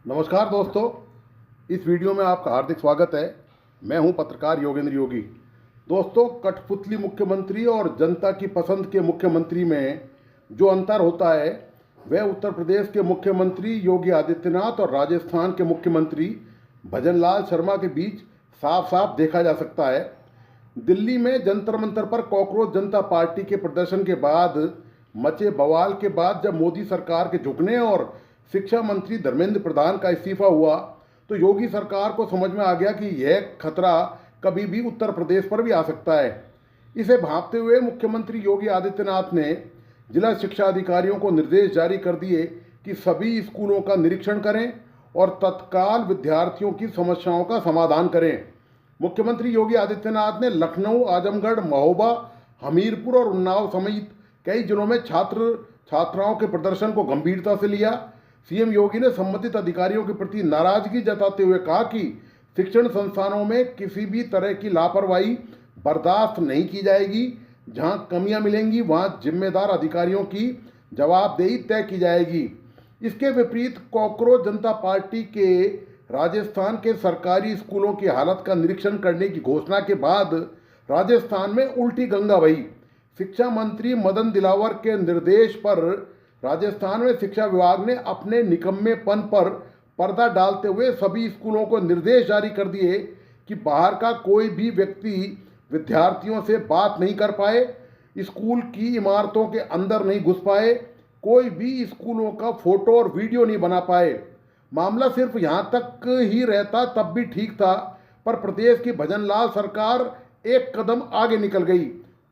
नमस्कार दोस्तों, इस वीडियो में आपका हार्दिक स्वागत है। मैं हूं पत्रकार योगेंद्र योगी। दोस्तों, कठपुतली मुख्यमंत्री और जनता की पसंद के मुख्यमंत्री में जो अंतर होता है वह उत्तर प्रदेश के मुख्यमंत्री योगी आदित्यनाथ और राजस्थान के मुख्यमंत्री भजनलाल शर्मा के बीच साफ साफ देखा जा सकता है। दिल्ली में जंतर मंतर पर कॉकरोच जनता पार्टी के प्रदर्शन के बाद मचे बवाल के बाद जब मोदी सरकार के झुकने और शिक्षा मंत्री धर्मेंद्र प्रधान का इस्तीफा हुआ तो योगी सरकार को समझ में आ गया कि यह खतरा कभी भी उत्तर प्रदेश पर भी आ सकता है। इसे भांपते हुए मुख्यमंत्री योगी आदित्यनाथ ने जिला शिक्षा अधिकारियों को निर्देश जारी कर दिए कि सभी स्कूलों का निरीक्षण करें और तत्काल विद्यार्थियों की समस्याओं का समाधान करें। मुख्यमंत्री योगी आदित्यनाथ ने लखनऊ, आजमगढ़, महोबा, हमीरपुर और उन्नाव समेत कई जिलों में छात्र छात्राओं के प्रदर्शन को गंभीरता से लिया। सीएम योगी ने संबंधित अधिकारियों के प्रति नाराजगी जताते हुए कहा कि शिक्षण संस्थानों में किसी भी तरह की लापरवाही बर्दाश्त नहीं की जाएगी। जहां कमियां मिलेंगी वहां जिम्मेदार अधिकारियों की जवाबदेही तय की जाएगी। इसके विपरीत कॉकरोच जनता पार्टी के राजस्थान के सरकारी स्कूलों की हालत का निरीक्षण करने की घोषणा के बाद राजस्थान में उल्टी गंगा बही। शिक्षा मंत्री मदन दिलावर के निर्देश पर राजस्थान में शिक्षा विभाग ने अपने निकम्मेपन पर पर्दा डालते हुए सभी स्कूलों को निर्देश जारी कर दिए कि बाहर का कोई भी व्यक्ति विद्यार्थियों से बात नहीं कर पाए, स्कूल की इमारतों के अंदर नहीं घुस पाए, कोई भी स्कूलों का फोटो और वीडियो नहीं बना पाए। मामला सिर्फ यहाँ तक ही रहता तब भी ठीक था, पर प्रदेश की भजनलाल सरकार एक कदम आगे निकल गई।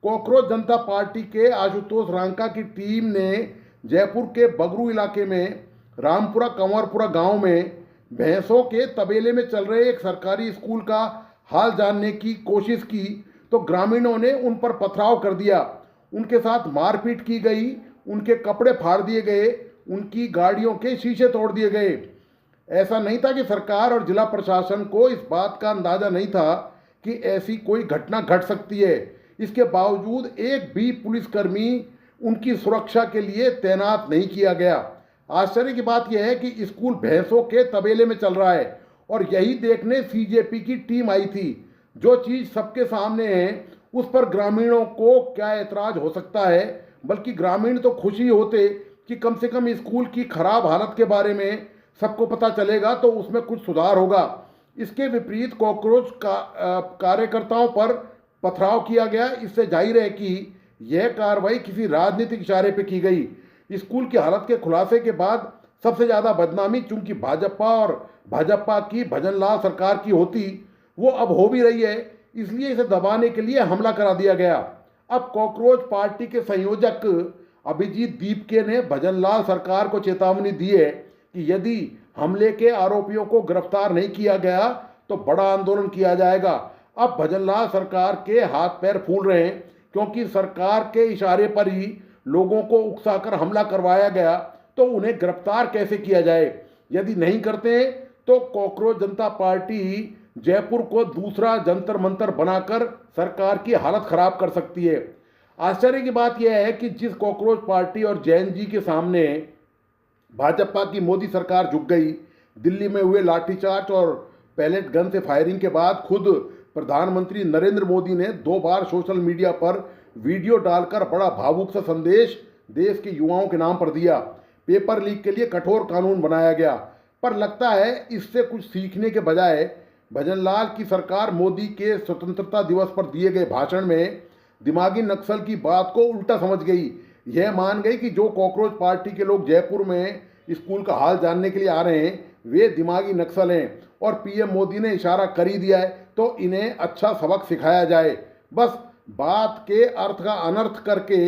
कॉकरोच जनता पार्टी के आशुतोष रांका की टीम ने जयपुर के बगरू इलाके में रामपुरा कंवरपुरा गांव में भैंसों के तबेले में चल रहे एक सरकारी स्कूल का हाल जानने की कोशिश की तो ग्रामीणों ने उन पर पथराव कर दिया। उनके साथ मारपीट की गई, उनके कपड़े फाड़ दिए गए, उनकी गाड़ियों के शीशे तोड़ दिए गए। ऐसा नहीं था कि सरकार और जिला प्रशासन को इस बात का अंदाजा नहीं था कि ऐसी कोई घटना घट सकती है। इसके बावजूद एक भी पुलिसकर्मी उनकी सुरक्षा के लिए तैनात नहीं किया गया। आश्चर्य की बात यह है कि स्कूल भैंसों के तबेले में चल रहा है और यही देखने सीजेपी की टीम आई थी। जो चीज़ सबके सामने है उस पर ग्रामीणों को क्या एतराज हो सकता है, बल्कि ग्रामीण तो खुशी होते कि कम से कम स्कूल की खराब हालत के बारे में सबको पता चलेगा तो उसमें कुछ सुधार होगा। इसके विपरीत कॉकरोच कार्यकर्ताओं पर पथराव किया गया। इससे जाहिर है कि यह कार्रवाई किसी राजनीतिक इशारे पर की गई। स्कूल की हालत के खुलासे के बाद सबसे ज़्यादा बदनामी चूंकि भाजपा की भजनलाल सरकार की होती, वो अब हो भी रही है, इसलिए इसे दबाने के लिए हमला करा दिया गया। अब कॉकरोच पार्टी के संयोजक अभिजीत दीपके ने भजनलाल सरकार को चेतावनी दी है कि यदि हमले के आरोपियों को गिरफ्तार नहीं किया गया तो बड़ा आंदोलन किया जाएगा। अब भजनलाल सरकार के हाथ पैर फूल रहे हैं क्योंकि सरकार के इशारे पर ही लोगों को उकसाकर हमला करवाया गया, तो उन्हें गिरफ्तार कैसे किया जाए। यदि नहीं करते हैं तो कॉकरोच जनता पार्टी जयपुर को दूसरा जंतर मंतर बनाकर सरकार की हालत खराब कर सकती है। आश्चर्य की बात यह है कि जिस कॉकरोच पार्टी और जैन जी के सामने भाजपा की मोदी सरकार झुक गई, दिल्ली में हुए लाठीचार्ज और पैलेट गन से फायरिंग के बाद खुद प्रधानमंत्री नरेंद्र मोदी ने 2 बार सोशल मीडिया पर वीडियो डालकर बड़ा भावुक सा संदेश देश के युवाओं के नाम पर दिया। पेपर लीक के लिए कठोर कानून बनाया गया, पर लगता है इससे कुछ सीखने के बजाय भजनलाल की सरकार मोदी के स्वतंत्रता दिवस पर दिए गए भाषण में दिमागी नक्सल की बात को उल्टा समझ गई। यह मान गई कि जो कॉकरोच पार्टी के लोग जयपुर में स्कूल का हाल जानने के लिए आ रहे हैं वे दिमागी नक्सल हैं और पीएम मोदी ने इशारा कर ही दिया है तो इन्हें अच्छा सबक सिखाया जाए। बस बात के अर्थ का अनर्थ करके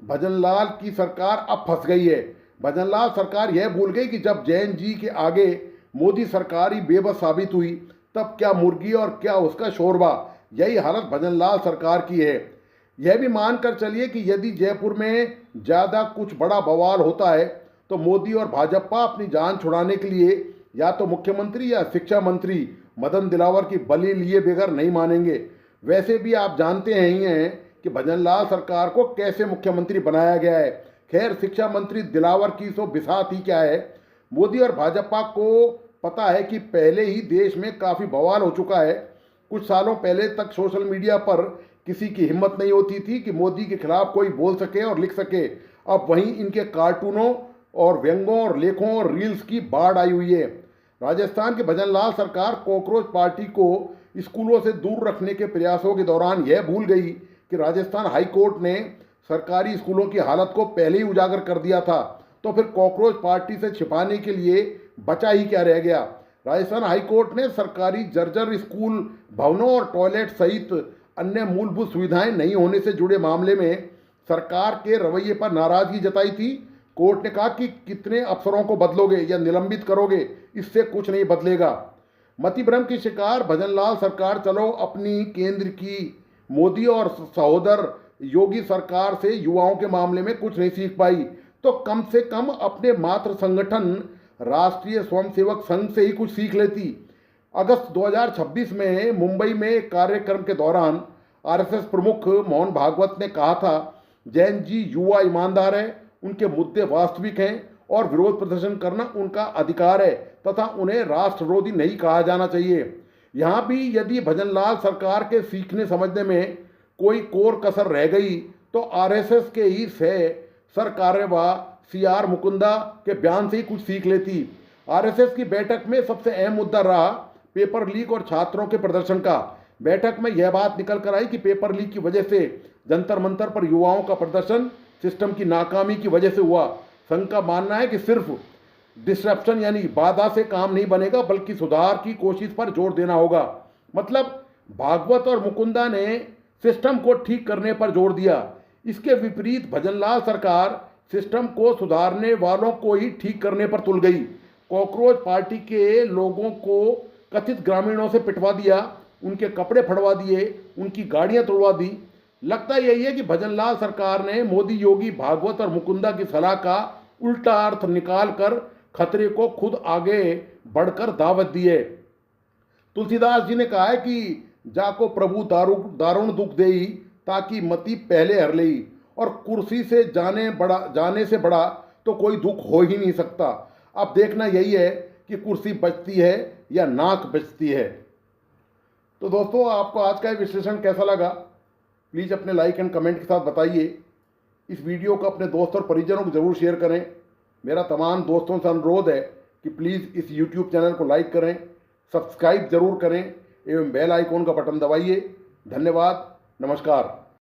भजनलाल की सरकार अब फंस गई है। भजनलाल सरकार यह भूल गई कि जब जैन जी के आगे मोदी सरकार ही बेबस साबित हुई तब क्या मुर्गी और क्या उसका शोरबा। यही हालत भजनलाल सरकार की है। यह भी मानकर चलिए कि यदि जयपुर में ज़्यादा कुछ बड़ा बवाल होता है तो मोदी और भाजपा अपनी जान छुड़ाने के लिए या तो मुख्यमंत्री या शिक्षा मंत्री मदन दिलावर की बलि लिए बगैर नहीं मानेंगे। वैसे भी आप जानते ही हैं कि भजनलाल सरकार को कैसे मुख्यमंत्री बनाया गया है। खैर, शिक्षा मंत्री दिलावर की तो बिसात ही क्या है। मोदी और भाजपा को पता है कि पहले ही देश में काफ़ी बवाल हो चुका है। कुछ सालों पहले तक सोशल मीडिया पर किसी की हिम्मत नहीं होती थी कि मोदी के खिलाफ कोई बोल सके और लिख सके। अब वहीं इनके कार्टूनों और व्यंगों और लेखों और रील्स की बाढ़ आई हुई है। राजस्थान के भजनलाल सरकार कॉकरोच पार्टी को स्कूलों से दूर रखने के प्रयासों के दौरान यह भूल गई कि राजस्थान हाई कोर्ट ने सरकारी स्कूलों की हालत को पहले ही उजागर कर दिया था। तो फिर कॉकरोच पार्टी से छिपाने के लिए बचा ही क्या रह गया। राजस्थान हाई कोर्ट ने सरकारी जर्जर स्कूल भवनों और टॉयलेट सहित अन्य मूलभूत सुविधाएं नहीं होने से जुड़े मामले में सरकार के रवैये पर नाराजगी जताई थी। कोर्ट ने कहा कि कितने अफसरों को बदलोगे या निलंबित करोगे, इससे कुछ नहीं बदलेगा। मति भ्रम की शिकार भजनलाल सरकार चलो अपनी केंद्र की मोदी और सहोदर योगी सरकार से युवाओं के मामले में कुछ नहीं सीख पाई, तो कम से कम अपने मातृ संगठन राष्ट्रीय स्वयंसेवक संघ से ही कुछ सीख लेती। अगस्त 2026 में मुंबई में एक कार्यक्रम के दौरान आरएसएस प्रमुख मोहन भागवत ने कहा था, जैन जी युवा ईमानदार है, उनके मुद्दे वास्तविक हैं और विरोध प्रदर्शन करना उनका अधिकार है तथा उन्हें राष्ट्रविरोधी नहीं कहा जाना चाहिए। यहाँ भी यदि भजनलाल सरकार के सीखने समझने में कोई कोर कसर रह गई तो आरएसएस के ही सह सरकार्यवाह सीआर मुकुंदा के बयान से ही कुछ सीख लेती। आरएसएस की बैठक में सबसे अहम मुद्दा रहा पेपर लीक और छात्रों के प्रदर्शन का। बैठक में यह बात निकल कर आई कि पेपर लीक की वजह से जंतर मंतर पर युवाओं का प्रदर्शन सिस्टम की नाकामी की वजह से हुआ। संघ का मानना है कि सिर्फ डिस्ट्रप्शन यानी बाधा से काम नहीं बनेगा, बल्कि सुधार की कोशिश पर जोर देना होगा। मतलब भागवत और मुकुंदा ने सिस्टम को ठीक करने पर जोर दिया। इसके विपरीत भजनलाल सरकार सिस्टम को सुधारने वालों को ही ठीक करने पर तुल गई। कॉकरोच पार्टी के लोगों को कथित ग्रामीणों से पिटवा दिया, उनके कपड़े फड़वा दिए, उनकी गाड़ियां तोड़वा दी। लगता यही है कि भजनलाल सरकार ने मोदी, योगी, भागवत और मुकुंदा की सलाह का उल्टा अर्थ निकाल कर खतरे को खुद आगे बढ़कर दावत दी है। तुलसीदास जी ने कहा है कि जाको प्रभु दारुण दुख देई ताकि मति पहले हर लेई, और कुर्सी से जाने से बड़ा तो कोई दुख हो ही नहीं सकता। अब देखना यही है कि कुर्सी बचती है या नाक बचती है। तो दोस्तों, आपको आज का ये विश्लेषण कैसा लगा, प्लीज़ अपने लाइक एंड कमेंट के साथ बताइए। इस वीडियो को अपने दोस्त और परिजनों को ज़रूर शेयर करें। मेरा तमाम दोस्तों से अनुरोध है कि प्लीज़ इस यूट्यूब चैनल को लाइक करें, सब्सक्राइब जरूर करें एवं बेल आइकॉन का बटन दबाइए। धन्यवाद, नमस्कार।